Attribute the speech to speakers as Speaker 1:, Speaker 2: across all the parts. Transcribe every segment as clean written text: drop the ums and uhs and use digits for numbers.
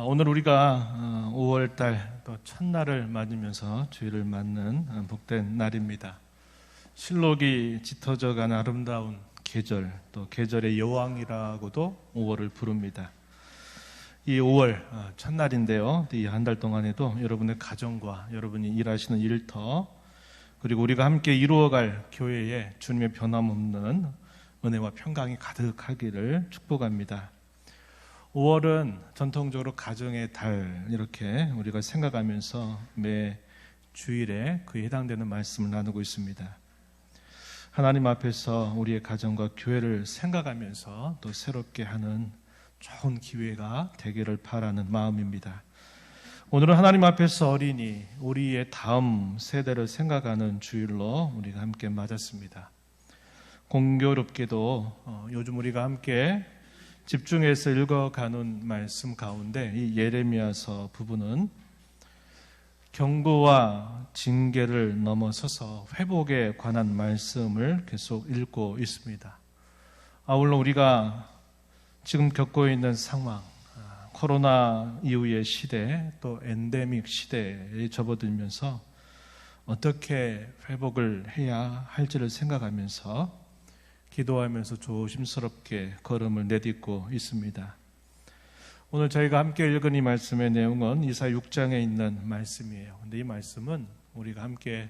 Speaker 1: 오늘 우리가 5월달 또 첫날을 맞으면서 주일을 맞는 복된 날입니다. 실록이 짙어져가는 아름다운 계절, 또 계절의 여왕이라고도 5월을 부릅니다. 이 5월 첫날인데요. 이 한 달 동안에도 여러분의 가정과 여러분이 일하시는 일터, 그리고 우리가 함께 이루어갈 교회에 주님의 변함없는 은혜와 평강이 가득하기를 축복합니다. 5월은 전통적으로 가정의 달 이렇게 우리가 생각하면서 매 주일에 그에 해당되는 말씀을 나누고 있습니다. 하나님 앞에서 우리의 가정과 교회를 생각하면서 또 새롭게 하는 좋은 기회가 되기를 바라는 마음입니다. 오늘은 하나님 앞에서 어린이, 우리의 다음 세대를 생각하는 주일로 우리가 함께 맞았습니다. 공교롭게도 요즘 우리가 함께 집중해서 읽어가는 말씀 가운데 이 예레미야서 부분은 경고와 징계를 넘어서서 회복에 관한 말씀을 계속 읽고 있습니다. 아울러 우리가 지금 겪고 있는 상황, 코로나 이후의 시대, 또 엔데믹 시대에 접어들면서 어떻게 회복을 해야 할지를 생각하면서 기도하면서 조심스럽게 걸음을 내딛고 있습니다. 오늘 저희가 함께 읽은 이 말씀의 내용은 이사야 6장에 있는 말씀이에요. 근데 이 말씀은 우리가 함께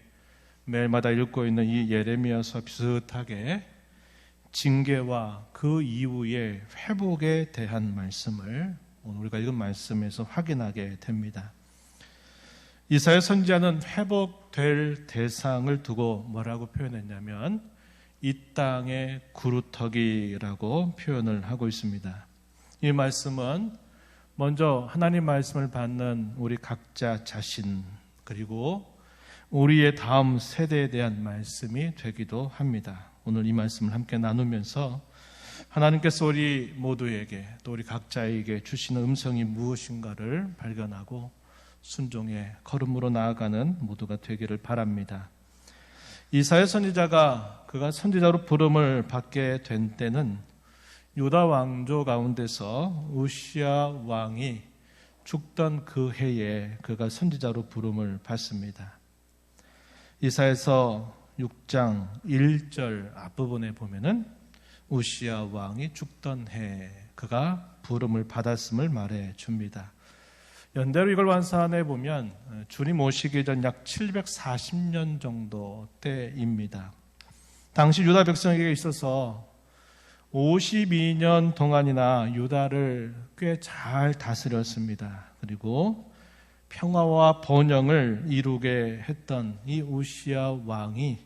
Speaker 1: 매일마다 읽고 있는 이 예레미야서 비슷하게 징계와 그 이후의 회복에 대한 말씀을 오늘 우리가 읽은 말씀에서 확인하게 됩니다. 이사야 선지자는 회복될 대상을 두고 뭐라고 표현했냐면 이 땅의 구루터기라고 표현을 하고 있습니다. 이 말씀은 먼저 하나님 말씀을 받는 우리 각자 자신, 그리고 우리의 다음 세대에 대한 말씀이 되기도 합니다. 오늘 이 말씀을 함께 나누면서 하나님께서 우리 모두에게, 또 우리 각자에게 주시는 음성이 무엇인가를 발견하고 순종의 걸음으로 나아가는 모두가 되기를 바랍니다. 이사야 선지자가 그가 선지자로 부름을 받게 된 때는 유다 왕조 가운데서 우시야 왕이 죽던 그 해에 그가 선지자로 부름을 받습니다. 이사야서 6장 1절 앞부분에 보면은 우시야 왕이 죽던 해 그가 부름을 받았음을 말해 줍니다. 연대로 이걸 완산해 보면 주님 오시기 전 약 740년 정도 때입니다. 당시 유다 백성에게 있어서 52년 동안이나 유다를 꽤 잘 다스렸습니다. 그리고 평화와 번영을 이루게 했던 이 우시야 왕이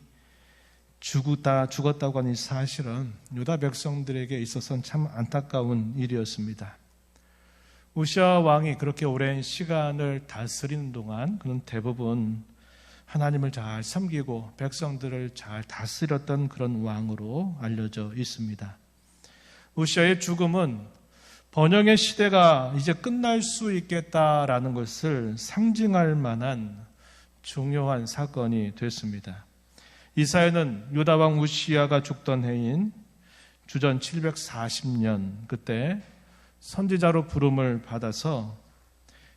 Speaker 1: 죽었다고 하는 사실은 유다 백성들에게 있어서는 참 안타까운 일이었습니다. 우시야 왕이 그렇게 오랜 시간을 다스리는 동안 그는 대부분 하나님을 잘 섬기고 백성들을 잘 다스렸던 그런 왕으로 알려져 있습니다. 우시야의 죽음은 번영의 시대가 이제 끝날 수 있겠다라는 것을 상징할 만한 중요한 사건이 됐습니다. 이사야는 유다 왕 우시야가 죽던 해인 주전 740년 그때 선지자로 부름을 받아서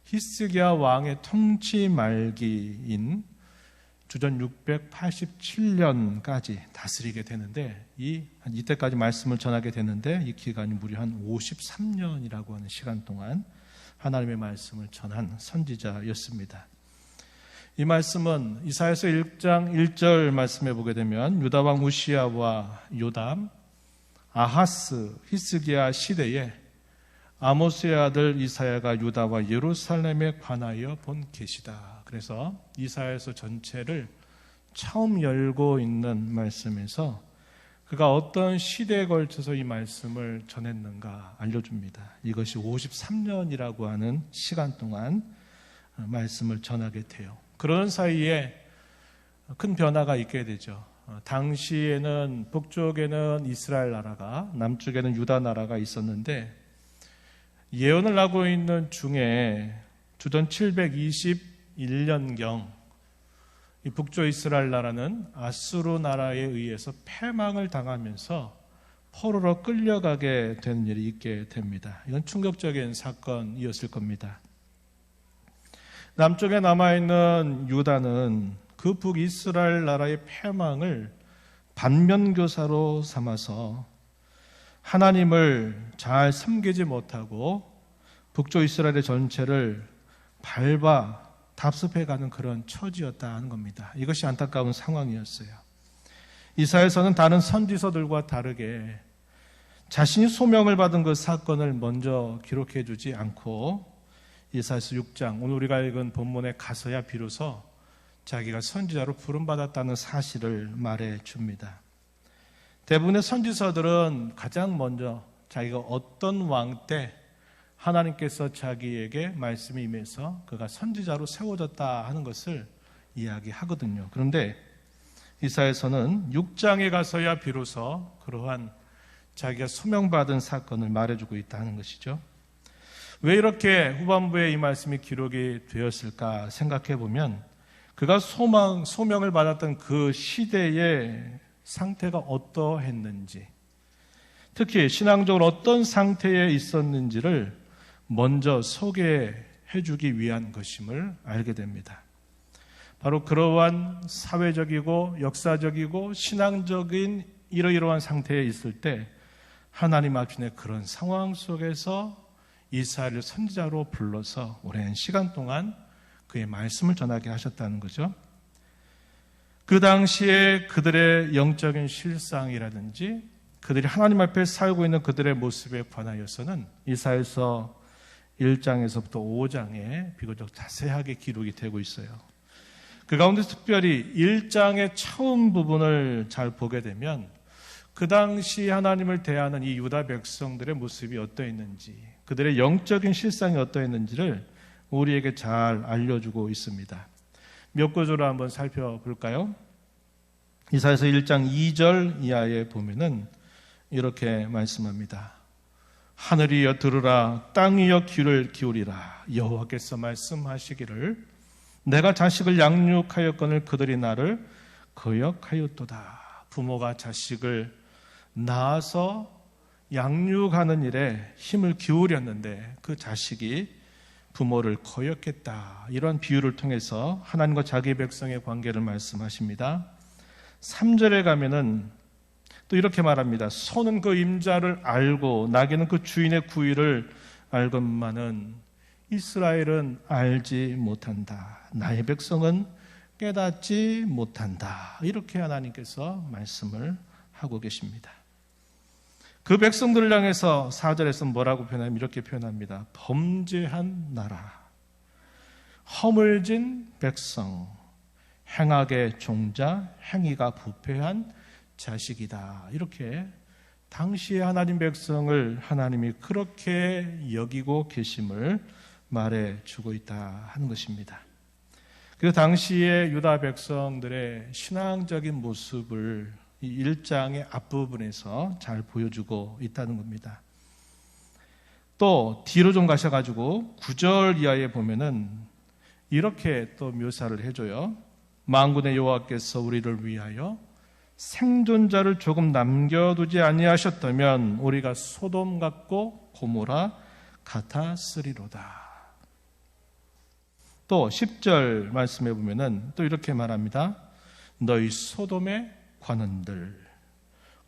Speaker 1: 히스기야 왕의 통치 말기인 주전 687년까지 다스리게 되는데 이때까지 말씀을 전하게 되는데 이 기간이 무려 한 53년이라고 하는 시간 동안 하나님의 말씀을 전한 선지자였습니다. 이 말씀은 이사야서 1장 1절 말씀해 보게 되면 유다 왕 우시야와 요담, 아하스, 히스기야 시대에 아모스의 아들 이사야가 유다와 예루살렘에 관하여 본 계시다. 그래서 이사야서 전체를 처음 열고 있는 말씀에서 그가 어떤 시대에 걸쳐서 이 말씀을 전했는가 알려줍니다. 이것이 53년이라고 하는 시간 동안 말씀을 전하게 돼요. 그런 사이에 큰 변화가 있게 되죠. 당시에는 북쪽에는 이스라엘 나라가, 남쪽에는 유다 나라가 있었는데 예언을 하고 있는 중에 주전 721년경 이 북쪽 이스라엘 나라는 아수르 나라에 의해서 패망을 당하면서 포로로 끌려가게 되는 일이 있게 됩니다. 이건 충격적인 사건이었을 겁니다. 남쪽에 남아있는 유다는 그 북이스라엘 나라의 패망을 반면교사로 삼아서 하나님을 잘 섬기지 못하고 북쪽 이스라엘의 전체를 밟아 답습해가는 그런 처지였다 하는 겁니다. 이것이 안타까운 상황이었어요. 이사야서는 다른 선지서들과 다르게 자신이 소명을 받은 그 사건을 먼저 기록해 주지 않고 이사야서 6장, 오늘 우리가 읽은 본문에 가서야 비로소 자기가 선지자로 부름받았다는 사실을 말해 줍니다. 대부분의 선지서들은 가장 먼저 자기가 어떤 왕 때 하나님께서 자기에게 말씀이 임해서 그가 선지자로 세워졌다 하는 것을 이야기하거든요. 그런데 이사야서는 6장에 가서야 비로소 그러한 자기가 소명받은 사건을 말해주고 있다 하는 것이죠. 왜 이렇게 후반부에 이 말씀이 기록이 되었을까 생각해 보면 그가 소명을 받았던 그 시대의 상태가 어떠했는지, 특히 신앙적으로 어떤 상태에 있었는지를 먼저 소개해 주기 위한 것임을 알게 됩니다. 바로 그러한 사회적이고 역사적이고 신앙적인 이러이러한 상태에 있을 때 하나님 앞에 그런 상황 속에서 이사야를 선지자로 불러서 오랜 시간 동안 그의 말씀을 전하게 하셨다는 거죠. 그 당시에 그들의 영적인 실상이라든지 그들이 하나님 앞에 살고 있는 그들의 모습에 관하여서는 이사야서 1장에서부터 5장에 비교적 자세하게 기록이 되고 있어요. 그 가운데 특별히 1장의 처음 부분을 잘 보게 되면 그 당시 하나님을 대하는 이 유다 백성들의 모습이 어떠했는지, 그들의 영적인 실상이 어떠했는지를 우리에게 잘 알려주고 있습니다. 몇 구조로 한번 살펴볼까요? 이사야서 1장 2절 이하에 보면은 이렇게 말씀합니다. 하늘이여 들으라, 땅이여 귀를 기울이라. 여호와께서 말씀하시기를 내가 자식을 양육하였거늘 그들이 나를 거역하였도다. 부모가 자식을 낳아서 양육하는 일에 힘을 기울였는데 그 자식이 부모를 거역했다. 이런 비유를 통해서 하나님과 자기 백성의 관계를 말씀하십니다. 3절에 가면은 또 이렇게 말합니다. 소는 그 임자를 알고 나귀는 그 주인의 구의를 알건만은 이스라엘은 알지 못한다. 나의 백성은 깨닫지 못한다. 이렇게 하나님께서 말씀을 하고 계십니다. 그 백성들을 향해서 4절에서 뭐라고 표현하면 이렇게 표현합니다. 범죄한 나라, 허물진 백성, 행악의 종자, 행위가 부패한 자식이다. 이렇게 당시의 하나님 백성을 하나님이 그렇게 여기고 계심을 말해주고 있다 하는 것입니다. 그 당시의 유다 백성들의 신앙적인 모습을 이 1장의 앞부분에서 잘 보여주고 있다는 겁니다. 또 뒤로 좀 가셔가지고 9절 이하에 보면은 이렇게 또 묘사를 해줘요. 만군의 여호와께서 우리를 위하여 생존자를 조금 남겨두지 아니하셨다면 우리가 소돔 같고 고모라 같았으리로다. 또 10절 말씀해 보면은 또 이렇게 말합니다. 너희 소돔의 관원들,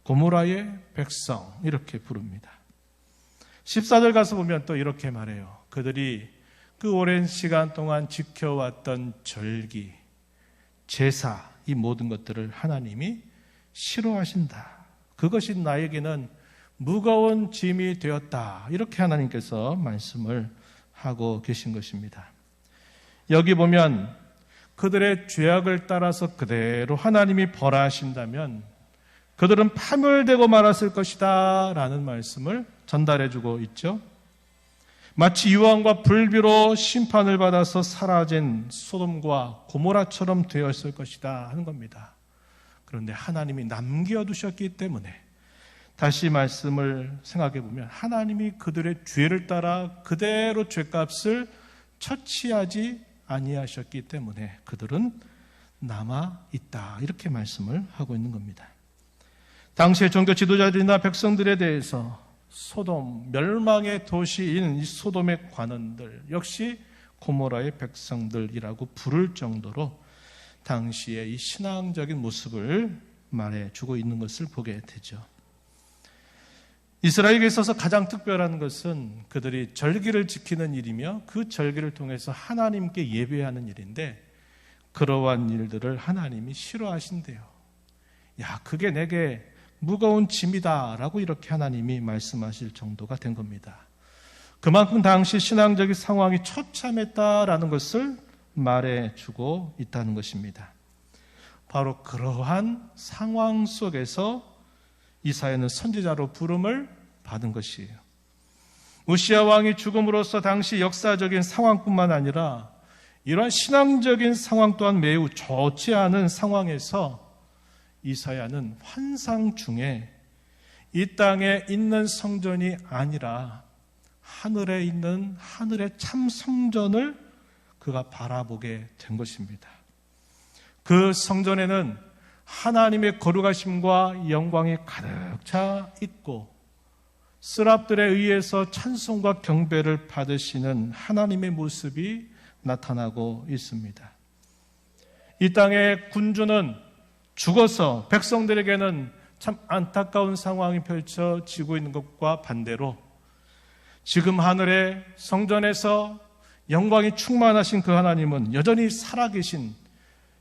Speaker 1: 고모라의 백성, 이렇게 부릅니다. 14절 가서 보면 또 이렇게 말해요. 그들이 그 오랜 시간 동안 지켜왔던 절기, 제사, 이 모든 것들을 하나님이 싫어하신다. 그것이 나에게는 무거운 짐이 되었다. 이렇게 하나님께서 말씀을 하고 계신 것입니다. 여기 보면 그들의 죄악을 따라서 그대로 하나님이 벌하신다면 그들은 파멸되고 말았을 것이다 라는 말씀을 전달해주고 있죠. 마치 유황과 불비로 심판을 받아서 사라진 소돔과 고모라처럼 되었을 것이다 하는 겁니다. 그런데 하나님이 남겨두셨기 때문에 다시 말씀을 생각해 보면 하나님이 그들의 죄를 따라 그대로 죄값을 처치하지 아니하셨기 때문에 그들은 남아 있다. 이렇게 말씀을 하고 있는 겁니다. 당시의 종교 지도자들이나 백성들에 대해서 소돔, 멸망의 도시인 이 소돔의 관원들 역시 고모라의 백성들이라고 부를 정도로 당시의 이 신앙적인 모습을 말해주고 있는 것을 보게 되죠. 이스라엘에게 있어서 가장 특별한 것은 그들이 절기를 지키는 일이며 그 절기를 통해서 하나님께 예배하는 일인데 그러한 일들을 하나님이 싫어하신대요. 야, 그게 내게 무거운 짐이다 라고 이렇게 하나님이 말씀하실 정도가 된 겁니다. 그만큼 당시 신앙적인 상황이 처참했다라는 것을 말해주고 있다는 것입니다. 바로 그러한 상황 속에서 이사야는 선지자로 부름을 받은 것이에요. 우시야 왕이 죽음으로써 당시 역사적인 상황뿐만 아니라 이러한 신앙적인 상황 또한 매우 좋지 않은 상황에서 이사야는 환상 중에 이 땅에 있는 성전이 아니라 하늘에 있는 하늘의 참 성전을 그가 바라보게 된 것입니다. 그 성전에는 하나님의 거룩하심과 영광이 가득 차 있고 스랍들에 의해서 찬송과 경배를 받으시는 하나님의 모습이 나타나고 있습니다. 이 땅의 군주는 죽어서 백성들에게는 참 안타까운 상황이 펼쳐지고 있는 것과 반대로 지금 하늘의 성전에서 영광이 충만하신 그 하나님은 여전히 살아계신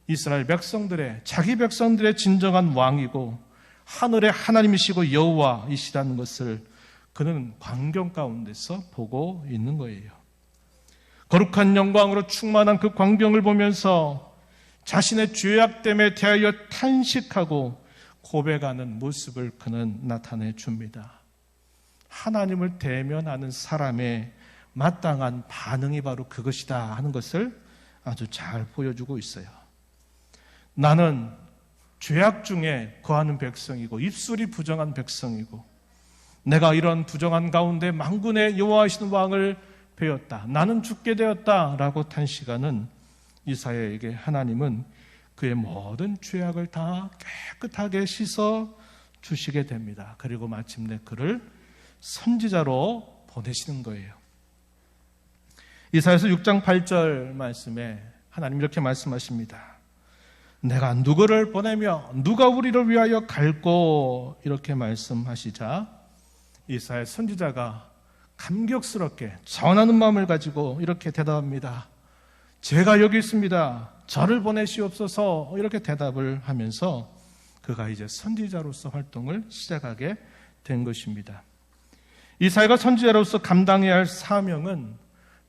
Speaker 1: 이스라엘 백성들의 자기 백성들의 진정한 왕이고 하늘의 하나님이시고 여호와이시라는 것을 그는 광경 가운데서 보고 있는 거예요. 거룩한 영광으로 충만한 그 광경을 보면서 자신의 죄악됨에 대하여 탄식하고 고백하는 모습을 그는 나타내 줍니다. 하나님을 대면하는 사람의 마땅한 반응이 바로 그것이다 하는 것을 아주 잘 보여주고 있어요. 나는 죄악 중에 거하는 백성이고 입술이 부정한 백성이고 내가 이런 부정한 가운데 만군의 여호와이신 왕을 배웠다. 나는 죽게 되었다라고 탄식하는 이사야에게 하나님은 그의 모든 죄악을 다 깨끗하게 씻어 주시게 됩니다. 그리고 마침내 그를 선지자로 보내시는 거예요. 이사야서 6장 8절 말씀에 하나님 이렇게 말씀하십니다. 내가 누구를 보내며 누가 우리를 위하여 갈고 이렇게 말씀하시자 이사야 선지자가 감격스럽게 전하는 마음을 가지고 이렇게 대답합니다. 제가 여기 있습니다. 저를 보내시옵소서 이렇게 대답을 하면서 그가 이제 선지자로서 활동을 시작하게 된 것입니다. 이사야가 선지자로서 감당해야 할 사명은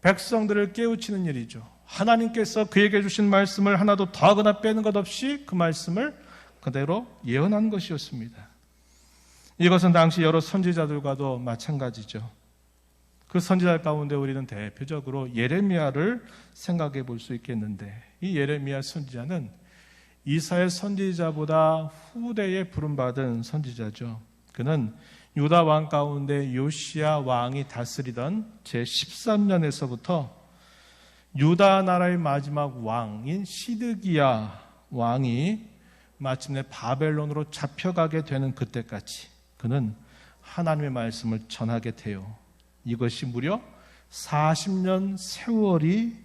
Speaker 1: 백성들을 깨우치는 일이죠. 하나님께서 그에게 주신 말씀을 하나도 더하거나 빼는 것 없이 그 말씀을 그대로 예언한 것이었습니다. 이것은 당시 여러 선지자들과도 마찬가지죠. 그 선지자 가운데 우리는 대표적으로 예레미야를 생각해 볼 수 있겠는데 이 예레미야 선지자는 이사야 선지자보다 후대에 부름받은 선지자죠. 그는 유다 왕 가운데 요시야 왕이 다스리던 제13년에서부터 유다 나라의 마지막 왕인 시드기야 왕이 마침내 바벨론으로 잡혀가게 되는 그때까지 그는 하나님의 말씀을 전하게 돼요. 이것이 무려 40년 세월이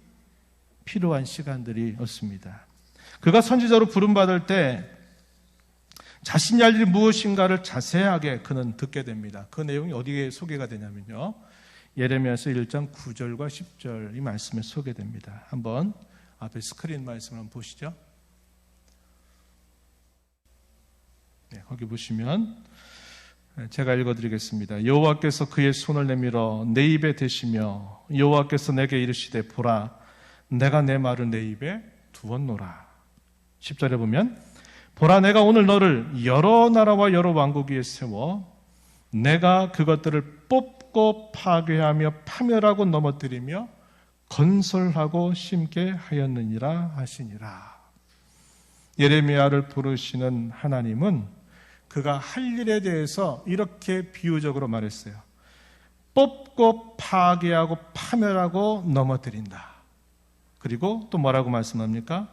Speaker 1: 필요한 시간들이었습니다. 그가 선지자로 부름받을 때 자신이 할 일이 무엇인가를 자세하게 그는 듣게 됩니다. 그 내용이 어디에 소개가 되냐면요. 예레미야서 1장 9절과 10절 이 말씀에 소개됩니다. 한번 앞에 스크린 말씀을 한번 보시죠. 네, 거기 보시면 제가 읽어드리겠습니다. 여호와께서 그의 손을 내밀어 내 입에 대시며 여호와께서 내게 이르시되 보라 내가 내 말을 내 입에 두었노라. 10절에 보면 보라 내가 오늘 너를 여러 나라와 여러 왕국 위에 세워 내가 그것들을 뽑고 파괴하며 파멸하고 넘어뜨리며 건설하고 심게 하였느니라 하시니라. 예레미야를 부르시는 하나님은 그가 할 일에 대해서 이렇게 비유적으로 말했어요. 뽑고 파괴하고 파멸하고 넘어뜨린다. 그리고 또 뭐라고 말씀합니까?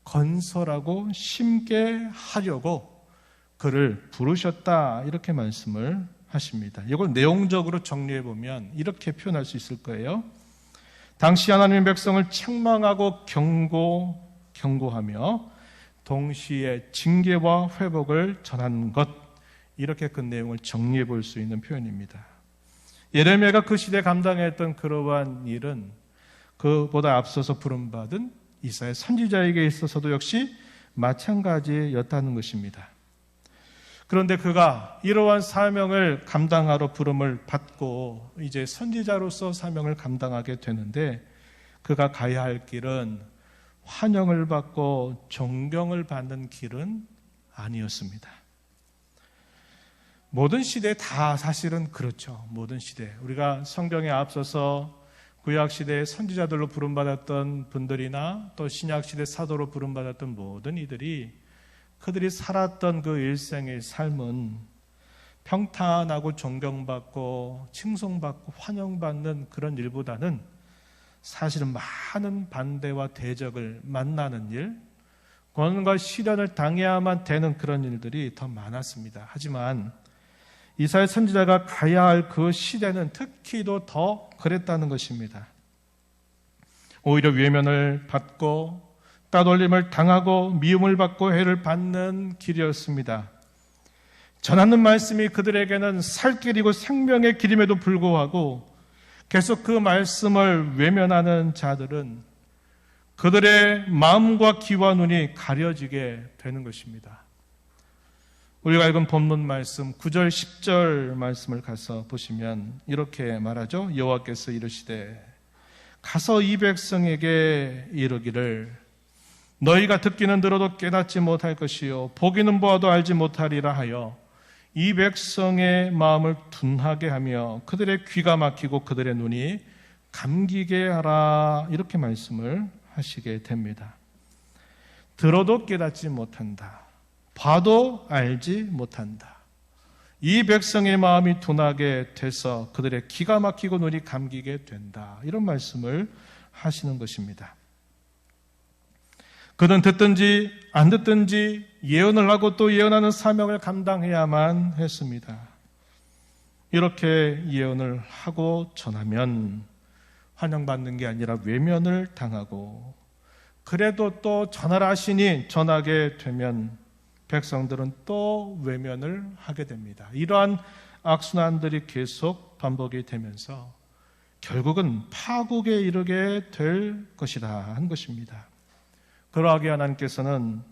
Speaker 1: 건설하고 심게 하려고 그를 부르셨다 이렇게 말씀을 하십니다. 이걸 내용적으로 정리해 보면 이렇게 표현할 수 있을 거예요. 당시 하나님의 백성을 책망하고 경고하며 동시에 징계와 회복을 전하는 것, 이렇게 그 내용을 정리해 볼 수 있는 표현입니다. 예레미야가 그 시대에 감당했던 그러한 일은 그보다 앞서서 부름받은 이사야 선지자에게 있어서도 역시 마찬가지였다는 것입니다. 그런데 그가 이러한 사명을 감당하러 부름을 받고 이제 선지자로서 사명을 감당하게 되는데, 그가 가야 할 길은 환영을 받고 존경을 받는 길은 아니었습니다. 모든 시대에 다 사실은 그렇죠. 모든 시대. 우리가 성경에 앞서서 구약시대의 선지자들로 부름받았던 분들이나 또 신약시대 사도로 부름받았던 모든 이들이, 그들이 살았던 그 일생의 삶은 평탄하고 존경받고 칭송받고 환영받는 그런 일보다는 사실은 많은 반대와 대적을 만나는 일, 고난과 시련을 당해야만 되는 그런 일들이 더 많았습니다. 하지만 이사야 선지자가 가야 할 그 시대는 특히도 더 그랬다는 것입니다. 오히려 외면을 받고 따돌림을 당하고 미움을 받고 해를 받는 길이었습니다. 전하는 말씀이 그들에게는 살 길이고 생명의 길임에도 불구하고 계속 그 말씀을 외면하는 자들은 그들의 마음과 귀와 눈이 가려지게 되는 것입니다. 우리가 읽은 본문 말씀 9절 10절 말씀을 가서 보시면 이렇게 말하죠. 여호와께서 이르시되 가서 이 백성에게 이르기를 너희가 듣기는 들어도 깨닫지 못할 것이요 보기는 보아도 알지 못하리라 하여 이 백성의 마음을 둔하게 하며 그들의 귀가 막히고 그들의 눈이 감기게 하라, 이렇게 말씀을 하시게 됩니다. 들어도 깨닫지 못한다, 봐도 알지 못한다. 이 백성의 마음이 둔하게 돼서 그들의 귀가 막히고 눈이 감기게 된다, 이런 말씀을 하시는 것입니다. 그는 듣든지 안 듣든지 예언을 하고 또 예언하는 사명을 감당해야만 했습니다. 이렇게 예언을 하고 전하면 환영받는 게 아니라 외면을 당하고, 그래도 또 전하라 하시니 전하게 되면 백성들은 또 외면을 하게 됩니다. 이러한 악순환들이 계속 반복이 되면서 결국은 파국에 이르게 될 것이다 한 것입니다. 그러하게 하나님께서는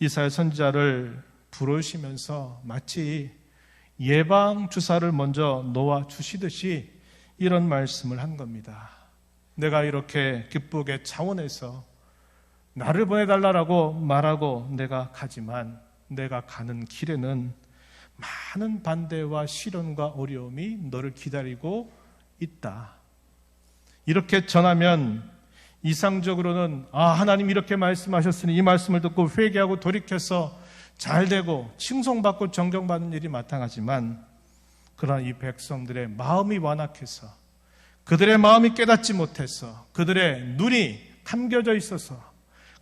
Speaker 1: 이사야 선지자를 부르시면서 마치 예방 주사를 먼저 놓아 주시듯이 이런 말씀을 한 겁니다. 내가 이렇게 기쁘게 차원에서 나를 보내달라고 말하고 내가 가지만 내가 가는 길에는 많은 반대와 시련과 어려움이 너를 기다리고 있다. 이렇게 전하면 이상적으로는 하나님 이렇게 말씀하셨으니 이 말씀을 듣고 회개하고 돌이켜서 잘되고 칭송받고 존경받는 일이 마땅하지만, 그러나 이 백성들의 마음이 완악해서 그들의 마음이 깨닫지 못해서 그들의 눈이 감겨져 있어서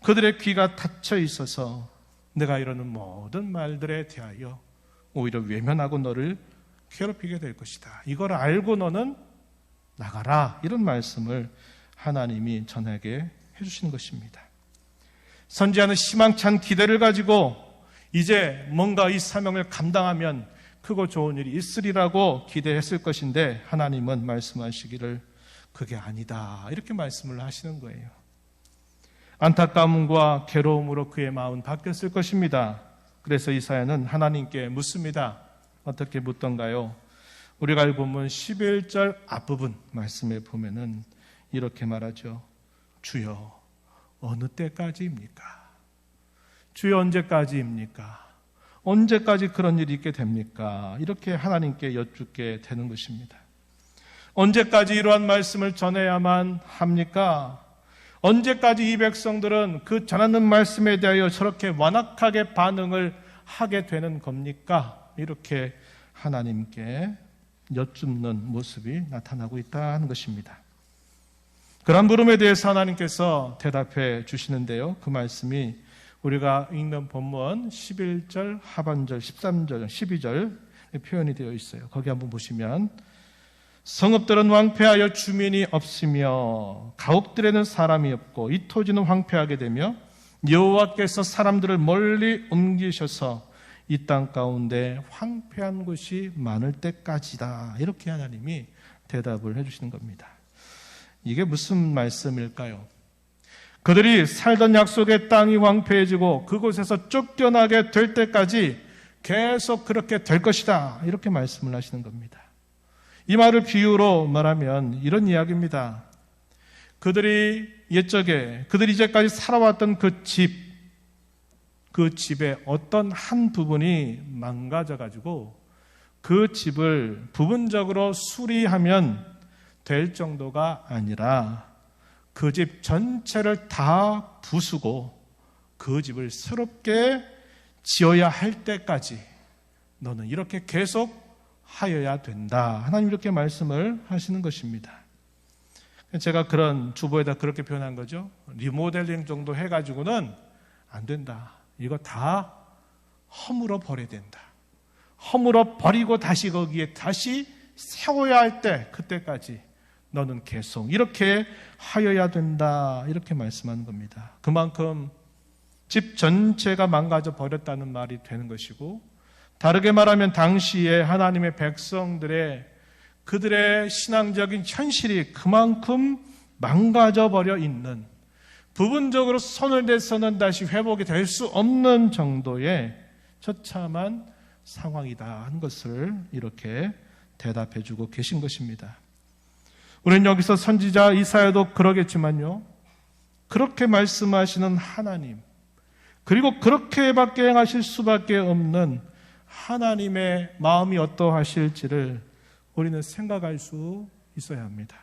Speaker 1: 그들의 귀가 닫혀 있어서 내가 이러는 모든 말들에 대하여 오히려 외면하고 너를 괴롭히게 될 것이다. 이걸 알고 너는 나가라, 이런 말씀을 하나님이 전하게 해주시는 것입니다. 선지자는 희망찬 기대를 가지고 이제 뭔가 이 사명을 감당하면 크고 좋은 일이 있으리라고 기대했을 것인데, 하나님은 말씀하시기를 그게 아니다, 이렇게 말씀을 하시는 거예요. 안타까움과 괴로움으로 그의 마음은 바뀌었을 것입니다. 그래서 이사야는 하나님께 묻습니다. 어떻게 묻던가요? 우리가 읽어보면 11절 앞부분 말씀에 보면은 이렇게 말하죠. 주여 어느 때까지입니까? 주여 언제까지입니까? 언제까지 그런 일이 있게 됩니까? 이렇게 하나님께 여쭙게 되는 것입니다. 언제까지 이러한 말씀을 전해야만 합니까? 언제까지 이 백성들은 그 전하는 말씀에 대하여 저렇게 완악하게 반응을 하게 되는 겁니까? 이렇게 하나님께 여쭙는 모습이 나타나고 있다는 것입니다. 그런 물음에 대해서 하나님께서 대답해 주시는데요. 그 말씀이 우리가 읽는 본문 11절 하반절 13절 12절 표현이 되어 있어요. 거기 한번 보시면 성읍들은 황폐하여 주민이 없으며 가옥들에는 사람이 없고 이 토지는 황폐하게 되며 여호와께서 사람들을 멀리 옮기셔서 이 땅 가운데 황폐한 곳이 많을 때까지다. 이렇게 하나님이 대답을 해주시는 겁니다. 이게 무슨 말씀일까요? 그들이 살던 약속의 땅이 황폐해지고 그곳에서 쫓겨나게 될 때까지 계속 그렇게 될 것이다. 이렇게 말씀을 하시는 겁니다. 이 말을 비유로 말하면 이런 이야기입니다. 그들이 그들이 이제까지 살아왔던 그 집의 어떤 한 부분이 망가져가지고 그 집을 부분적으로 수리하면 될 정도가 아니라 그 집 전체를 다 부수고 그 집을 새롭게 지어야 할 때까지 너는 이렇게 계속 하여야 된다. 하나님 이렇게 말씀을 하시는 것입니다. 제가 그런 주보에다 그렇게 표현한 거죠. 리모델링 정도 해가지고는 안 된다. 이거 다 허물어 버려야 된다. 허물어 버리고 다시 거기에 다시 세워야 할 때 그때까지 너는 계속 이렇게 하여야 된다. 이렇게 말씀하는 겁니다. 그만큼 집 전체가 망가져 버렸다는 말이 되는 것이고, 다르게 말하면 당시에 하나님의 백성들의 그들의 신앙적인 현실이 그만큼 망가져 버려 있는, 부분적으로 손을 대서는 다시 회복이 될 수 없는 정도의 처참한 상황이다 하는 것을 이렇게 대답해 주고 계신 것입니다. 우리는 여기서 선지자 이사야도 그러겠지만요, 그렇게 말씀하시는 하나님, 그리고 그렇게밖에 행하실 수밖에 없는 하나님의 마음이 어떠하실지를 우리는 생각할 수 있어야 합니다.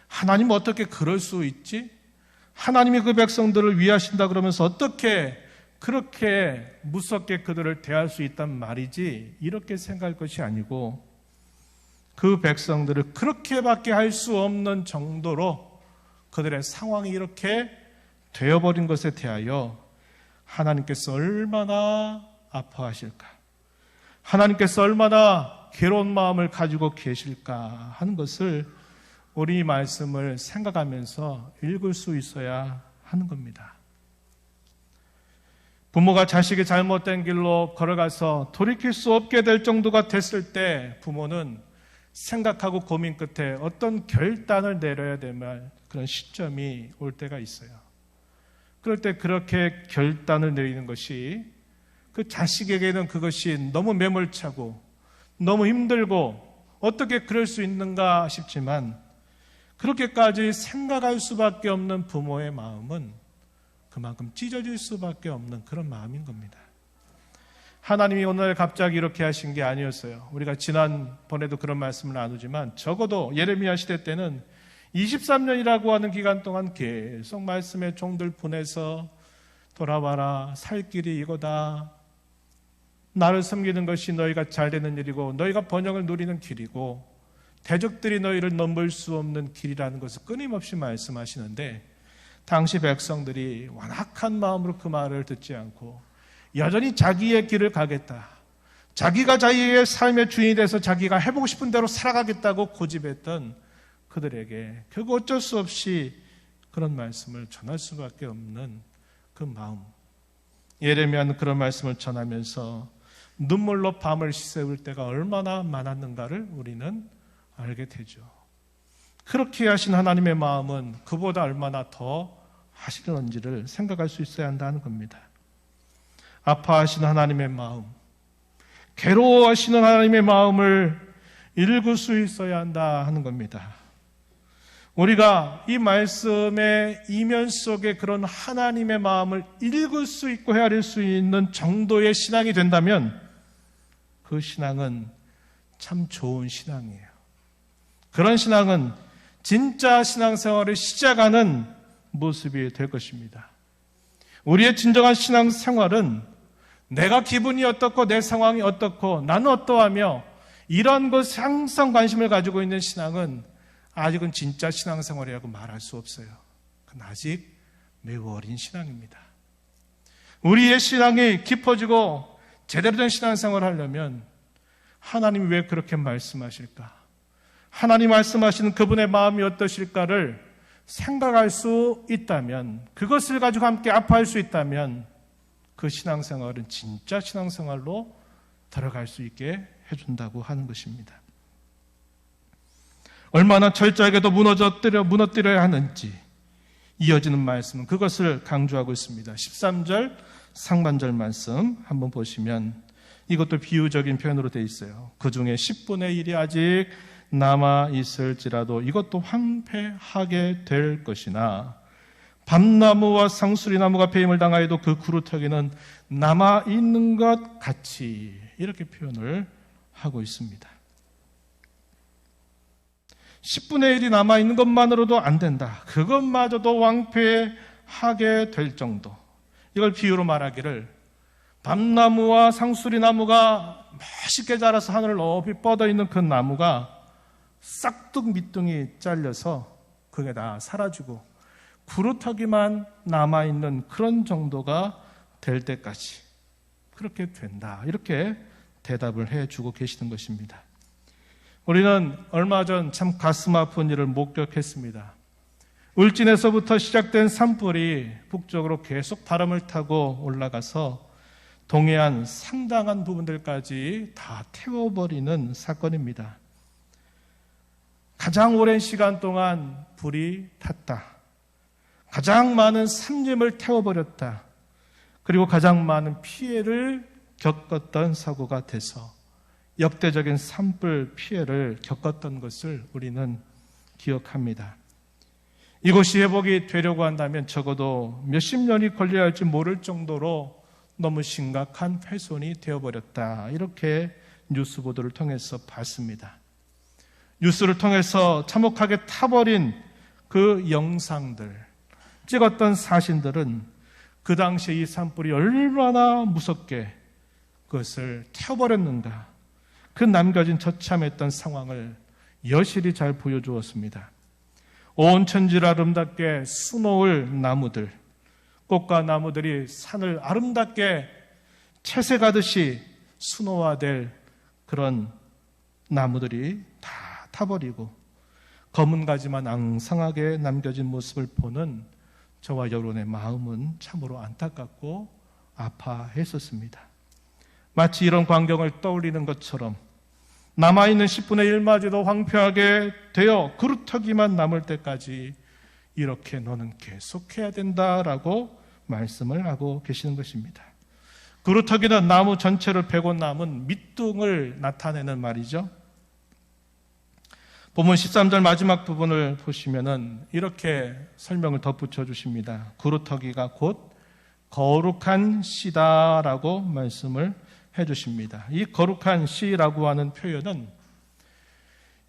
Speaker 1: 하나님 어떻게 그럴 수 있지? 하나님이 그 백성들을 위하신다 그러면서 어떻게 그렇게 무섭게 그들을 대할 수 있단 말이지? 이렇게 생각할 것이 아니고, 그 백성들을 그렇게밖에 할 수 없는 정도로 그들의 상황이 이렇게 되어버린 것에 대하여 하나님께서 얼마나 아파하실까, 하나님께서 얼마나 괴로운 마음을 가지고 계실까 하는 것을 우리 이 말씀을 생각하면서 읽을 수 있어야 하는 겁니다. 부모가 자식이 잘못된 길로 걸어가서 돌이킬 수 없게 될 정도가 됐을 때 부모는 생각하고 고민 끝에 어떤 결단을 내려야 될 그런 시점이 올 때가 있어요. 그럴 때 그렇게 결단을 내리는 것이 그 자식에게는 그것이 너무 매몰차고 너무 힘들고 어떻게 그럴 수 있는가 싶지만, 그렇게까지 생각할 수밖에 없는 부모의 마음은 그만큼 찢어질 수밖에 없는 그런 마음인 겁니다. 하나님이 오늘 갑자기 이렇게 하신 게 아니었어요. 우리가 지난번에도 그런 말씀을 나누지만 적어도 예레미야 시대 때는 23년이라고 하는 기간 동안 계속 말씀의 종들 보내서 돌아와라, 살 길이 이거다, 나를 섬기는 것이 너희가 잘 되는 일이고 너희가 번영을 누리는 길이고 대적들이 너희를 넘볼 수 없는 길이라는 것을 끊임없이 말씀하시는데, 당시 백성들이 완악한 마음으로 그 말을 듣지 않고 여전히 자기의 길을 가겠다, 자기가 자기의 삶의 주인이 돼서 자기가 해보고 싶은 대로 살아가겠다고 고집했던 그들에게 결국 어쩔 수 없이 그런 말씀을 전할 수밖에 없는 그 마음, 예레미야는 그런 말씀을 전하면서 눈물로 밤을 씻어올 때가 얼마나 많았는가를 우리는 알게 되죠. 그렇게 하신 하나님의 마음은 그보다 얼마나 더 하시는지를 생각할 수 있어야 한다는 겁니다. 아파하시는 하나님의 마음, 괴로워하시는 하나님의 마음을 읽을 수 있어야 한다 하는 겁니다. 우리가 이 말씀의 이면 속에 그런 하나님의 마음을 읽을 수 있고 헤아릴 수 있는 정도의 신앙이 된다면 그 신앙은 참 좋은 신앙이에요. 그런 신앙은 진짜 신앙생활을 시작하는 모습이 될 것입니다. 우리의 진정한 신앙생활은 내가 기분이 어떻고 내 상황이 어떻고 나는 어떠하며 이런 것에 항상 관심을 가지고 있는 신앙은 아직은 진짜 신앙생활이라고 말할 수 없어요. 그건 아직 매우 어린 신앙입니다. 우리의 신앙이 깊어지고 제대로 된 신앙생활을 하려면 하나님이 왜 그렇게 말씀하실까? 하나님 말씀하시는 그분의 마음이 어떠실까를 생각할 수 있다면, 그것을 가지고 함께 아파할 수 있다면 그 신앙생활은 진짜 신앙생활로 들어갈 수 있게 해준다고 하는 것입니다. 얼마나 철저하게도 무너뜨려야 하는지 이어지는 말씀은 그것을 강조하고 있습니다. 13절 상반절 말씀 한번 보시면 이것도 비유적인 표현으로 되어 있어요. 그 중에 10분의 1이 아직 남아 있을지라도 이것도 황폐하게 될 것이나 밤나무와 상수리나무가 배임을 당하여도 그 그루터기는 남아 있는 것 같이, 이렇게 표현을 하고 있습니다. 10분의 1이 남아 있는 것만으로도 안 된다. 그것마저도 황폐하게 될 정도. 이걸 비유로 말하기를 밤나무와 상수리나무가 멋있게 자라서 하늘을 높이 뻗어 있는 그 나무가 싹둑밑둥이 잘려서 그게 다 사라지고 구루터기만 남아있는 그런 정도가 될 때까지 그렇게 된다. 이렇게 대답을 해주고 계시는 것입니다. 우리는 얼마 전 참 가슴 아픈 일을 목격했습니다. 울진에서부터 시작된 산불이 북쪽으로 계속 바람을 타고 올라가서 동해안 상당한 부분들까지 다 태워버리는 사건입니다. 가장 오랜 시간 동안 불이 탔다. 가장 많은 산림을 태워버렸다. 그리고 가장 많은 피해를 겪었던 사고가 돼서 역대적인 산불 피해를 겪었던 것을 우리는 기억합니다. 이곳이 회복이 되려고 한다면 적어도 몇십 년이 걸려야 할지 모를 정도로 너무 심각한 훼손이 되어버렸다. 이렇게 뉴스 보도를 통해서 봤습니다. 뉴스를 통해서 참혹하게 타버린 그 영상들, 찍었던 사진들은 그 당시에 이 산불이 얼마나 무섭게 그것을 태워버렸는가, 그 남겨진 처참했던 상황을 여실히 잘 보여주었습니다. 온 천지를 아름답게 수놓을 나무들, 꽃과 나무들이 산을 아름답게 채색하듯이 수놓아될 그런 나무들이 다 타버리고 검은 가지만 앙상하게 남겨진 모습을 보는 저와 여러분의 마음은 참으로 안타깝고 아파했었습니다. 마치 이런 광경을 떠올리는 것처럼 남아있는 10분의 1마저도 황폐하게 되어 그루터기만 남을 때까지 이렇게 너는 계속해야 된다라고 말씀을 하고 계시는 것입니다. 그루터기는 나무 전체를 베고 남은 밑둥을 나타내는 말이죠. 본문 13절 마지막 부분을 보시면은 이렇게 설명을 덧붙여 주십니다. 그루터기가 곧 거룩한 씨다라고 말씀을 해 주십니다. 이 거룩한 씨라고 하는 표현은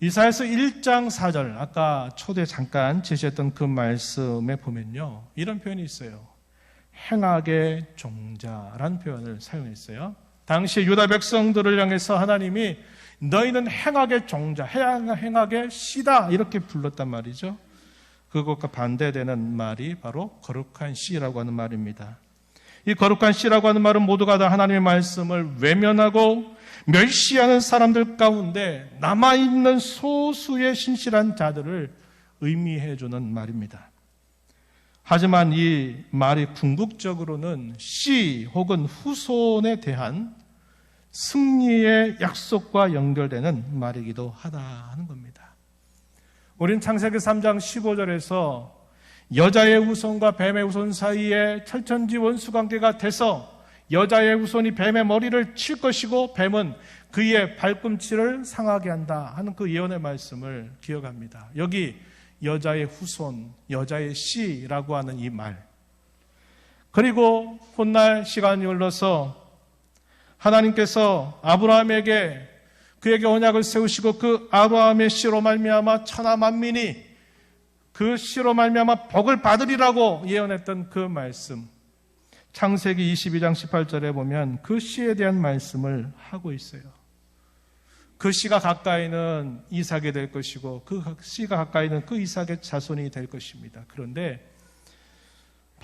Speaker 1: 이사야서 1장 4절, 아까 초대 잠깐 제시했던 그 말씀에 보면요, 이런 표현이 있어요. 행악의 종자라는 표현을 사용했어요. 당시 유다 백성들을 향해서 하나님이 너희는 행악의 종자, 행악의 씨다 이렇게 불렀단 말이죠. 그것과 반대되는 말이 바로 거룩한 씨라고 하는 말입니다. 이 거룩한 씨라고 하는 말은 모두가 다 하나님의 말씀을 외면하고 멸시하는 사람들 가운데 남아있는 소수의 신실한 자들을 의미해주는 말입니다. 하지만 이 말이 궁극적으로는 씨 혹은 후손에 대한 승리의 약속과 연결되는 말이기도 하다 하는 겁니다. 우린 창세기 3장 15절에서 여자의 후손과 뱀의 후손 사이에 철천지 원수관계가 돼서 여자의 후손이 뱀의 머리를 칠 것이고 뱀은 그의 발꿈치를 상하게 한다 하는 그 예언의 말씀을 기억합니다. 여기 여자의 후손, 여자의 씨라고 하는 이 말, 그리고 훗날 시간이 흘러서 하나님께서 아브라함에게 그에게 언약을 세우시고 그 아브라함의 씨로 말미암아 천하 만민이 그 씨로 말미암아 복을 받으리라고 예언했던 그 말씀, 창세기 22장 18절에 보면 그 씨에 대한 말씀을 하고 있어요. 그 씨가 가까이는 이삭이 될 것이고 그 씨가 가까이는 그 이삭의 자손이 될 것입니다. 그런데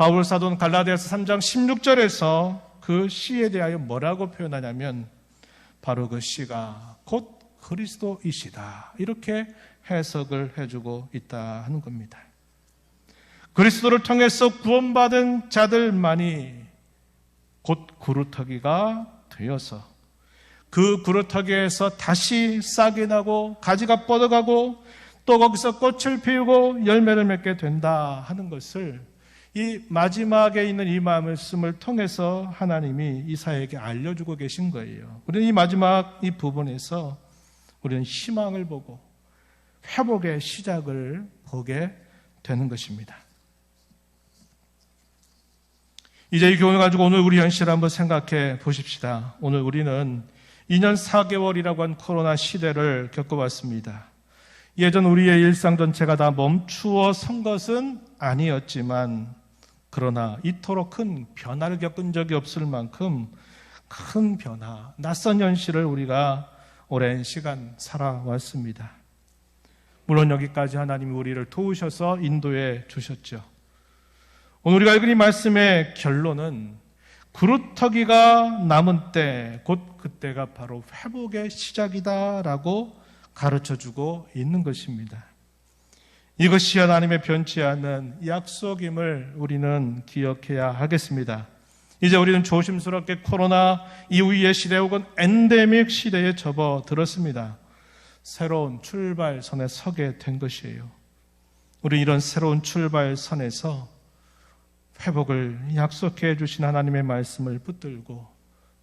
Speaker 1: 바울 사도는 갈라디아서 3장 16절에서 그 씨에 대하여 뭐라고 표현하냐면 바로 그 씨가 곧 그리스도이시다. 이렇게 해석을 해주고 있다 하는 겁니다. 그리스도를 통해서 구원받은 자들만이 곧 구루터기가 되어서 그 구루터기에서 다시 싹이 나고 가지가 뻗어가고 또 거기서 꽃을 피우고 열매를 맺게 된다 하는 것을 이 마지막에 있는 이 말씀을 통해서 하나님이 이사야에게 알려주고 계신 거예요. 우리는 이 마지막 이 부분에서 우리는 희망을 보고 회복의 시작을 보게 되는 것입니다. 이제 이 교훈을 가지고 오늘 우리 현실을 한번 생각해 보십시다. 오늘 우리는 2년 4개월이라고 한 코로나 시대를 겪어왔습니다. 예전 우리의 일상 전체가 다 멈추어 선 것은 아니었지만 그러나 이토록 큰 변화를 겪은 적이 없을 만큼 큰 변화, 낯선 현실을 우리가 오랜 시간 살아왔습니다. 물론 여기까지 하나님이 우리를 도우셔서 인도해 주셨죠. 오늘 우리가 읽은 이 말씀의 결론은 구루터기가 남은 때, 곧 그때가 바로 회복의 시작이다라고 가르쳐주고 있는 것입니다. 이것이 하나님의 변치 않는 약속임을 우리는 기억해야 하겠습니다. 이제 우리는 조심스럽게 코로나 이후의 시대 혹은 엔데믹 시대에 접어들었습니다. 새로운 출발선에 서게 된 것이에요. 우리 이런 새로운 출발선에서 회복을 약속해 주신 하나님의 말씀을 붙들고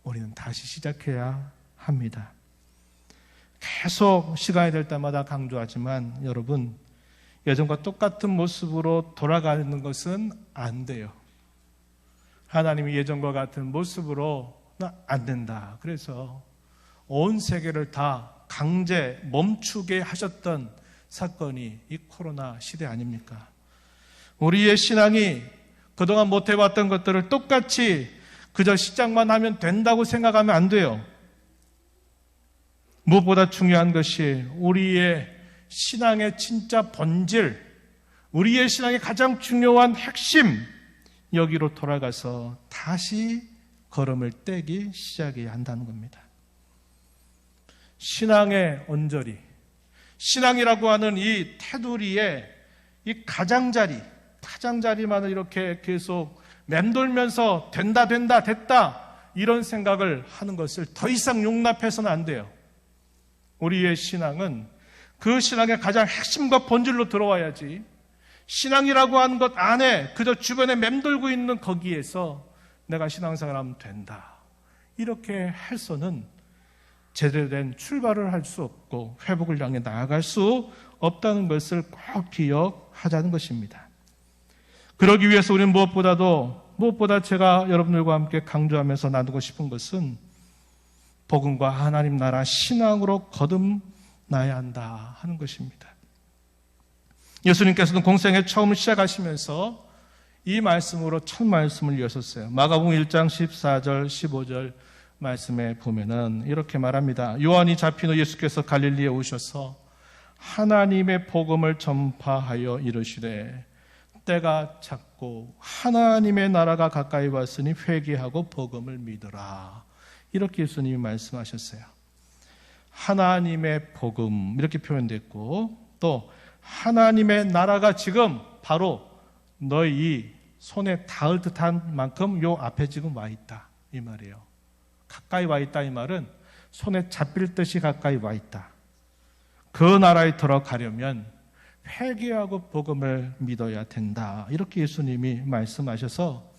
Speaker 1: 우리는 다시 시작해야 합니다. 계속 시간이 될 때마다 강조하지만 여러분, 예전과 똑같은 모습으로 돌아가는 것은 안 돼요. 하나님이 예전과 같은 모습으로는 안 된다. 그래서 온 세계를 다 강제 멈추게 하셨던 사건이 이 코로나 시대 아닙니까? 우리의 신앙이 그동안 못 해봤던 것들을 똑같이 그저 시작만 하면 된다고 생각하면 안 돼요. 무엇보다 중요한 것이 우리의 신앙의 진짜 본질, 우리의 신앙의 가장 중요한 핵심, 여기로 돌아가서 다시 걸음을 떼기 시작해야 한다는 겁니다. 신앙의 언저리, 신앙이라고 하는 이 테두리에 이 가장자리만을 이렇게 계속 맴돌면서 된다, 됐다 이런 생각을 하는 것을 더 이상 용납해서는 안 돼요. 우리의 신앙은 그 신앙의 가장 핵심과 본질로 들어와야지 신앙이라고 하는 것 안에 그저 주변에 맴돌고 있는 거기에서 내가 신앙생활하면 된다. 이렇게 해서는 제대로 된 출발을 할 수 없고 회복을 향해 나아갈 수 없다는 것을 꼭 기억하자는 것입니다. 그러기 위해서 우리는 무엇보다 제가 여러분들과 함께 강조하면서 나누고 싶은 것은 복음과 하나님 나라 신앙으로 거듭나야 한다 하는 것입니다. 예수님께서는 공생애 처음 시작하시면서 이 말씀으로 첫 말씀을 이어섰어요. 마가복음 1장 14절 15절 말씀에 보면은 이렇게 말합니다. 요한이 잡힌 후 예수께서 갈릴리에 오셔서 하나님의 복음을 전파하여 이르시되 때가 찼고 하나님의 나라가 가까이 왔으니 회개하고 복음을 믿으라. 이렇게 예수님이 말씀하셨어요. 하나님의 복음 이렇게 표현됐고 또 하나님의 나라가 지금 바로 너희 손에 닿을 듯한 만큼 요 앞에 지금 와 있다 이 말이에요. 가까이 와 있다 이 말은 손에 잡힐 듯이 가까이 와 있다. 그 나라에 들어가려면 회개하고 복음을 믿어야 된다. 이렇게 예수님이 말씀하셔서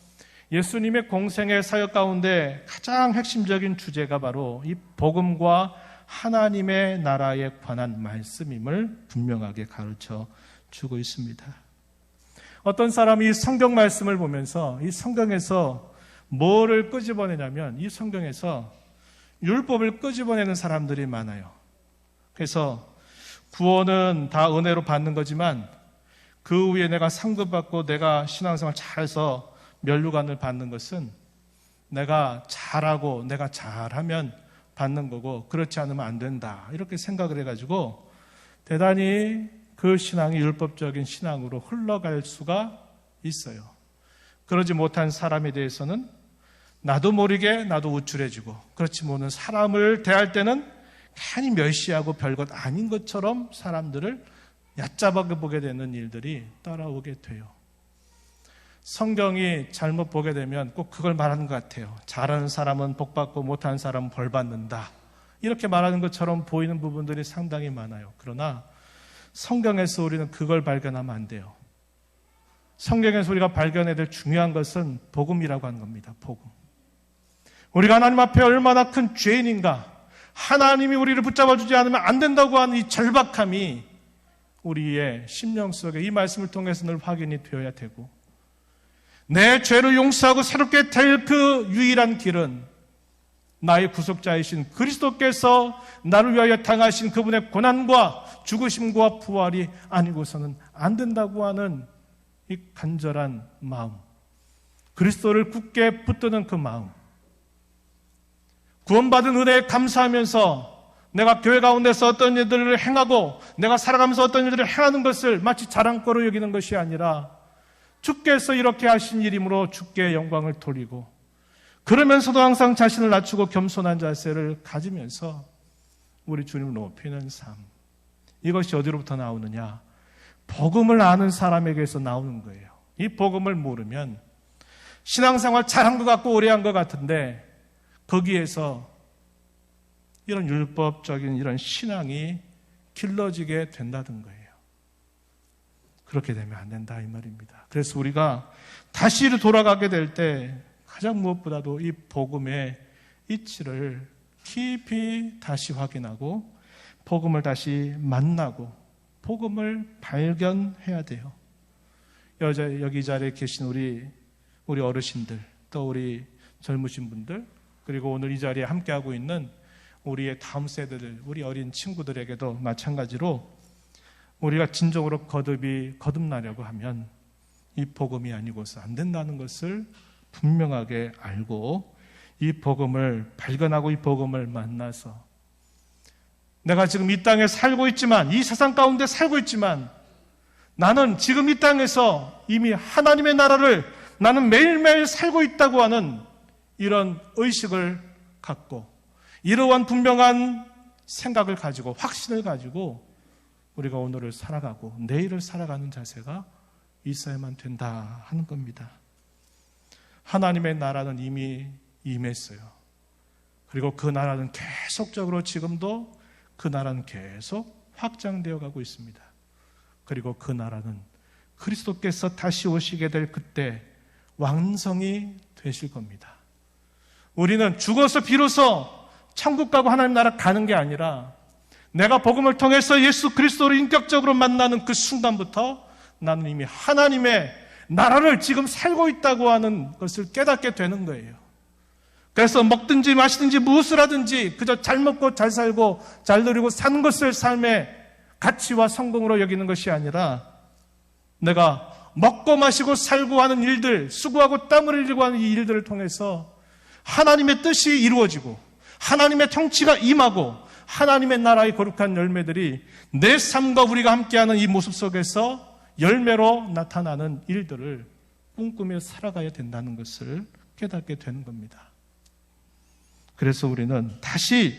Speaker 1: 예수님의 공생의 사역 가운데 가장 핵심적인 주제가 바로 이 복음과 하나님의 나라에 관한 말씀임을 분명하게 가르쳐 주고 있습니다. 어떤 사람이 성경 말씀을 보면서 이 성경에서 뭐를 끄집어내냐면 이 성경에서 율법을 끄집어내는 사람들이 많아요. 그래서 구원은 다 은혜로 받는 거지만 그 후에 내가 상급받고 내가 신앙생활 잘해서 면류관을 받는 것은 내가 잘하고 내가 잘하면 받는 거고 그렇지 않으면 안 된다. 이렇게 생각을 해가지고 대단히 그 신앙이 율법적인 신앙으로 흘러갈 수가 있어요. 그러지 못한 사람에 대해서는 나도 모르게 나도 우쭐해지고, 그렇지 못한 사람을 대할 때는 괜히 멸시하고 별것 아닌 것처럼 사람들을 얕잡아 보게 되는 일들이 따라오게 돼요. 성경이 잘못 보게 되면 꼭 그걸 말하는 것 같아요. 잘하는 사람은 복받고 못하는 사람은 벌받는다, 이렇게 말하는 것처럼 보이는 부분들이 상당히 많아요. 그러나 성경에서 우리는 그걸 발견하면 안 돼요. 성경에서 우리가 발견해야 될 중요한 것은 복음이라고 하는 겁니다. 복음. 우리가 하나님 앞에 얼마나 큰 죄인인가, 하나님이 우리를 붙잡아주지 않으면 안 된다고 하는 이 절박함이 우리의 심령 속에 이 말씀을 통해서 늘 확인이 되어야 되고, 내 죄를 용서하고 새롭게 될 그 유일한 길은 나의 구속자이신 그리스도께서 나를 위하여 당하신 그분의 고난과 죽으심과 부활이 아니고서는 안 된다고 하는 이 간절한 마음, 그리스도를 굳게 붙드는 그 마음, 구원받은 은혜에 감사하면서 내가 교회 가운데서 어떤 일들을 행하고 내가 살아가면서 어떤 일들을 행하는 것을 마치 자랑거로 여기는 것이 아니라 주께서 이렇게 하신 일이므로 주께 영광을 돌리고, 그러면서도 항상 자신을 낮추고 겸손한 자세를 가지면서 우리 주님을 높이는 삶, 이것이 어디로부터 나오느냐? 복음을 아는 사람에게서 나오는 거예요. 이 복음을 모르면 신앙생활 잘한 것 같고 오래 한 것 같은데 거기에서 이런 율법적인 이런 신앙이 길러지게 된다는 거예요. 그렇게 되면 안 된다 이 말입니다. 그래서 우리가 다시 돌아가게 될 때 가장 무엇보다도 이 복음의 이치를 깊이 다시 확인하고 복음을 다시 만나고 복음을 발견해야 돼요. 여기 자리에 계신 우리 어르신들, 또 우리 젊으신 분들, 그리고 오늘 이 자리에 함께하고 있는 우리의 다음 세대들, 우리 어린 친구들에게도 마찬가지로 우리가 진정으로 거듭나려고 하면 이 복음이 아니고서 안 된다는 것을 분명하게 알고 이 복음을 발견하고 이 복음을 만나서 내가 지금 이 땅에 살고 있지만, 이 세상 가운데 살고 있지만 나는 지금 이 땅에서 이미 하나님의 나라를 나는 매일매일 살고 있다고 하는 이런 의식을 갖고 이러한 분명한 생각을 가지고 확신을 가지고 우리가 오늘을 살아가고 내일을 살아가는 자세가 있어야만 된다 하는 겁니다. 하나님의 나라는 이미 임했어요. 그리고 그 나라는 계속적으로 지금도 그 나라는 계속 확장되어 가고 있습니다. 그리고 그 나라는 그리스도께서 다시 오시게 될 그때 완성이 되실 겁니다. 우리는 죽어서 비로소 천국 가고 하나님 나라 가는 게 아니라 내가 복음을 통해서 예수 그리스도를 인격적으로 만나는 그 순간부터 나는 이미 하나님의 나라를 지금 살고 있다고 하는 것을 깨닫게 되는 거예요. 그래서 먹든지 마시든지 무엇을 하든지 그저 잘 먹고 잘 살고 잘 누리고 사는 것을 삶의 가치와 성공으로 여기는 것이 아니라 내가 먹고 마시고 살고 하는 일들, 수고하고 땀을 흘리고 하는 이 일들을 통해서 하나님의 뜻이 이루어지고 하나님의 통치가 임하고 하나님의 나라의 거룩한 열매들이 내 삶과 우리가 함께하는 이 모습 속에서 열매로 나타나는 일들을 꿈꾸며 살아가야 된다는 것을 깨닫게 되는 겁니다. 그래서 우리는 다시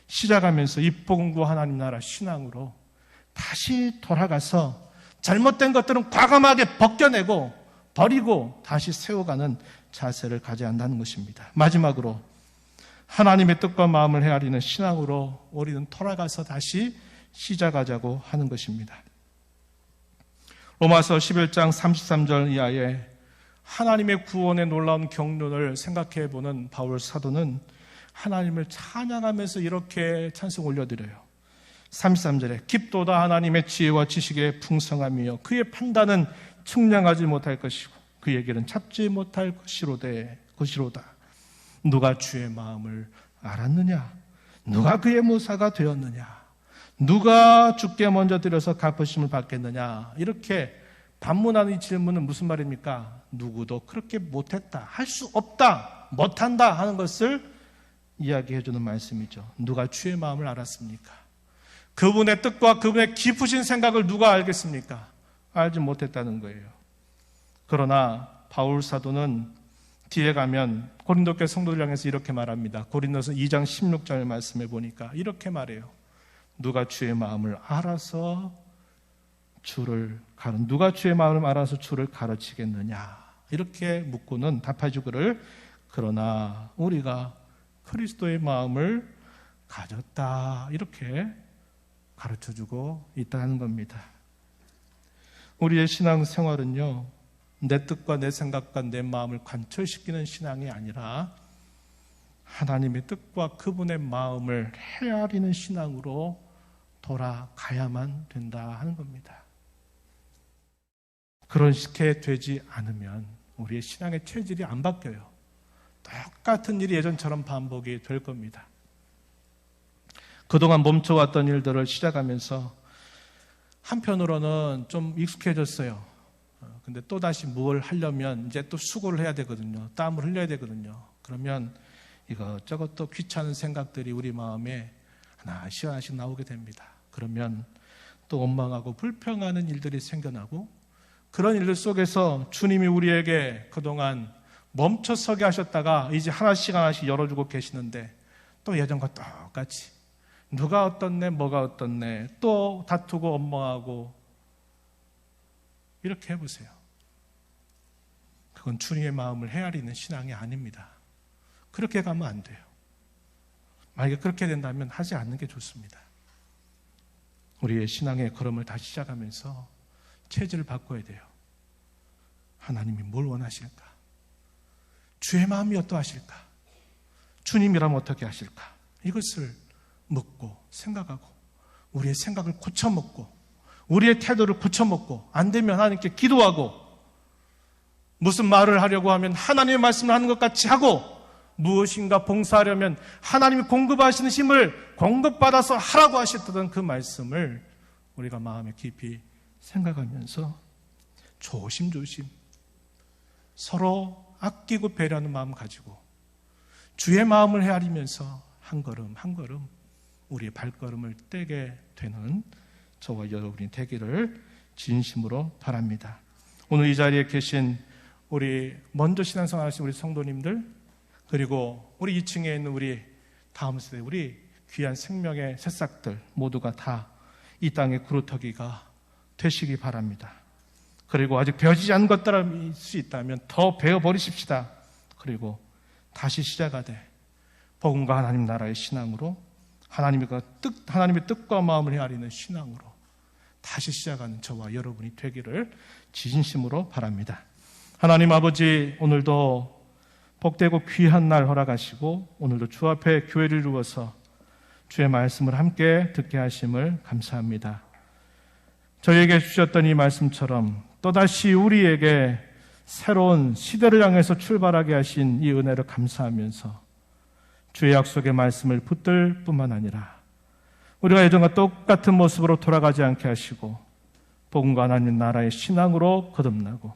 Speaker 1: 시작하면서 이 복음과 하나님 나라 신앙으로 다시 돌아가서 잘못된 것들은 과감하게 벗겨내고 버리고 다시 세워가는 자세를 가져야 한다는 것입니다. 마지막으로 하나님의 뜻과 마음을 헤아리는 신앙으로 우리는 돌아가서 다시 시작하자고 하는 것입니다. 로마서 11장 33절 이하에 하나님의 구원의 놀라운 경륜을 생각해 보는 바울 사도는 하나님을 찬양하면서 이렇게 찬송 올려드려요. 33절에 깊도다 하나님의 지혜와 지식의 풍성함이요 그의 판단은 측량하지 못할 것이고 그의 길은 찾지 못할 것이로다. 누가 주의 마음을 알았느냐? 누가 그의 모사가 되었느냐? 누가 주께 먼저 드려서 갚으심을 받겠느냐? 이렇게 반문하는 이 질문은 무슨 말입니까? 누구도 그렇게 못했다, 할 수 없다, 못한다 하는 것을 이야기해 주는 말씀이죠. 누가 주의 마음을 알았습니까? 그분의 뜻과 그분의 깊으신 생각을 누가 알겠습니까? 알지 못했다는 거예요. 그러나 바울 사도는 뒤에 가면 고린도교 성도들 향해서 이렇게 말합니다. 고린도서 2장 16절 말씀해 보니까 이렇게 말해요. 누가 주의 마음을 알아서 주를 가르치겠느냐. 이렇게 묻고는 답해주기를 그러나 우리가 그리스도의 마음을 가졌다. 이렇게 가르쳐주고 있다는 겁니다. 우리의 신앙생활은요, 내 뜻과 내 생각과 내 마음을 관철시키는 신앙이 아니라 하나님의 뜻과 그분의 마음을 헤아리는 신앙으로 돌아가야만 된다 하는 겁니다. 그렇게 되지 않으면 우리의 신앙의 체질이 안 바뀌어요. 똑같은 일이 예전처럼 반복이 될 겁니다. 그동안 멈춰왔던 일들을 시작하면서 한편으로는 좀 익숙해졌어요. 근데 또다시 뭘 하려면 이제 또 수고를 해야 되거든요. 땀을 흘려야 되거든요. 그러면 이것저것 또 귀찮은 생각들이 우리 마음에 하나씩 나오게 됩니다. 그러면 또 원망하고 불평하는 일들이 생겨나고 그런 일들 속에서 주님이 우리에게 그동안 멈춰서게 하셨다가 이제 하나씩 열어주고 계시는데 또 예전과 똑같이 누가 어떻네 뭐가 어떻네 또 다투고 원망하고 이렇게 해보세요. 그건 주님의 마음을 헤아리는 신앙이 아닙니다. 그렇게 가면 안 돼요. 만약에 그렇게 된다면 하지 않는 게 좋습니다. 우리의 신앙의 걸음을 다시 시작하면서 체질을 바꿔야 돼요. 하나님이 뭘 원하실까? 주의 마음이 어떠하실까? 주님이라면 어떻게 하실까? 이것을 묻고 생각하고 우리의 생각을 고쳐먹고 우리의 태도를 고쳐먹고 안 되면 하나님께 기도하고 무슨 말을 하려고 하면 하나님의 말씀을 하는 것 같이 하고 무엇인가 봉사하려면 하나님이 공급하시는 힘을 공급받아서 하라고 하셨던 그 말씀을 우리가 마음에 깊이 생각하면서 조심조심 서로 아끼고 배려하는 마음 가지고 주의 마음을 헤아리면서 한 걸음 한 걸음 우리의 발걸음을 떼게 되는 저와 여러분이 되기를 진심으로 바랍니다. 오늘 이 자리에 계신 우리 먼저 신앙생활 하신 우리 성도님들 그리고 우리 2층에 있는 우리 다음 세대 우리 귀한 생명의 새싹들 모두가 다 이 땅의 그루터기가 되시기 바랍니다. 그리고 아직 배워지지 않은 것들이 수 있다면 더 배워버리십시다. 그리고 다시 시작하되 복음과 하나님 나라의 신앙으로 하나님의 뜻과 마음을 헤아리는 신앙으로 다시 시작하는 저와 여러분이 되기를 진심으로 바랍니다. 하나님 아버지 오늘도 복되고 귀한 날 허락하시고 오늘도 주 앞에 교회를 이루어서 주의 말씀을 함께 듣게 하심을 감사합니다. 저희에게 주셨던 이 말씀처럼 또다시 우리에게 새로운 시대를 향해서 출발하게 하신 이 은혜를 감사하면서 주의 약속의 말씀을 붙들 뿐만 아니라 우리가 예전과 똑같은 모습으로 돌아가지 않게 하시고 복음과 하나님 나라의 신앙으로 거듭나고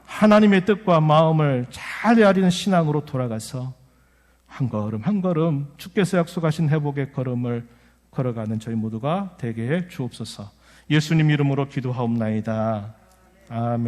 Speaker 1: 하나님의 뜻과 마음을 잘 헤아리는 신앙으로 돌아가서 한 걸음 한 걸음 주께서 약속하신 회복의 걸음을 걸어가는 저희 모두가 되게 해 주옵소서. 예수님 이름으로 기도하옵나이다. 아멘.